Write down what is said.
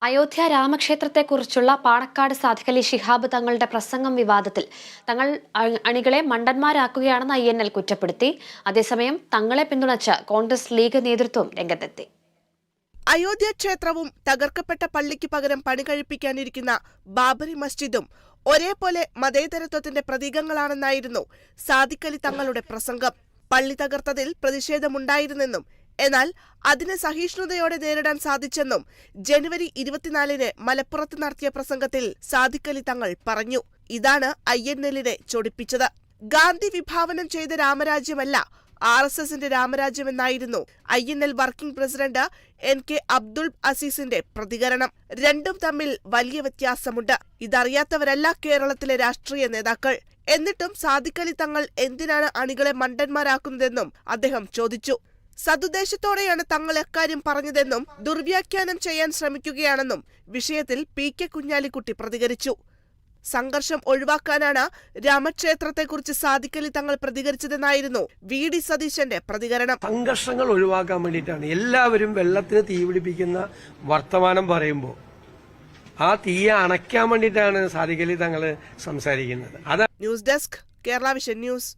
അയോധ്യ രാമക്ഷേത്രത്തെക്കുറിച്ചുള്ള പാണക്കാട് സാദിഖലി ശിഹാബ് തങ്ങളുടെ പ്രസംഗം വിവാദത്തിൽ തങ്ങൾ അണികളെ മണ്ടന്മാരാക്കുകയാണെന്ന് INL കുറ്റപ്പെടുത്തി. അതേസമയം തങ്ങളെ പിന്തുണച്ച് കോൺഗ്രസ് ലീഗ് നേതൃത്വം രംഗത്തെത്തി. അയോധ്യ ക്ഷേത്രവും തകർക്കപ്പെട്ട പള്ളിക്ക് പകരം പണി കഴിപ്പിക്കാനിരിക്കുന്ന ബാബരി മസ്ജിദും ഒരേപോലെ മതേതരത്വത്തിന്റെ പ്രതീകങ്ങളാണെന്നായിരുന്നു സാദിഖലി തങ്ങളുടെ പ്രസംഗം. പള്ളി തകർത്തതിൽ പ്രതിഷേധമുണ്ടായിരുന്നെന്നും എന്നാൽ അതിനെ സഹിഷ്ണുതയോടെ നേരിടാൻ സാധിച്ചെന്നും ജനുവരി 24-ന് മലപ്പുറത്ത് നടത്തിയ പ്രസംഗത്തിൽ സാദിഖലി തങ്ങൾ പറഞ്ഞു. ഇതാണ് INLനെ ചൊടിപ്പിച്ചത്. ഗാന്ധി വിഭാവനം ചെയ്ത രാമരാജ്യമല്ല RSSന്റെ രാമരാജ്യമെന്നായിരുന്നു INL working president NK Abdul അസീസിന്റെ പ്രതികരണം. രണ്ടും തമ്മിൽ വലിയ വ്യത്യാസമുണ്ട്. ഇതറിയാത്തവരല്ല കേരളത്തിലെ രാഷ്ട്രീയ നേതാക്കൾ. എന്നിട്ടും സാദിഖലി തങ്ങൾ എന്തിനാണ് അണികളെ മണ്ടന്മാരാക്കുന്നതെന്നും അദ്ദേഹം ചോദിച്ചു. സദുദ്ദേശത്തോടെയാണ് തങ്ങൾ അക്കാര്യം പറഞ്ഞതെന്നും ദുർവ്യാഖ്യാനം ചെയ്യാൻ ശ്രമിക്കുകയാണെന്നും വിഷയത്തിൽ PK കുഞ്ഞാലിക്കുട്ടി പ്രതികരിച്ചു. സംഘർഷം ഒഴിവാക്കാനാണ് രാമക്ഷേത്രത്തെക്കുറിച്ച് സാദിഖലി തങ്ങൾ പ്രതികരിച്ചതെന്നായിരുന്നു VD സതീശന്റെ പ്രതികരണം. സംഘർഷങ്ങൾ ഒഴിവാക്കാൻ വേണ്ടിയിട്ടാണ് എല്ലാവരും വെള്ളത്തിന് തീ പിടിപ്പിക്കുന്ന വർത്തമാനം പറയുമ്പോൾ ആ തീയെ അണയ്ക്കാൻ വേണ്ടിയിട്ടാണ് സാദിഖലി തങ്ങൾ സംസാരിക്കുന്നത്. News desk, Kerala vision news.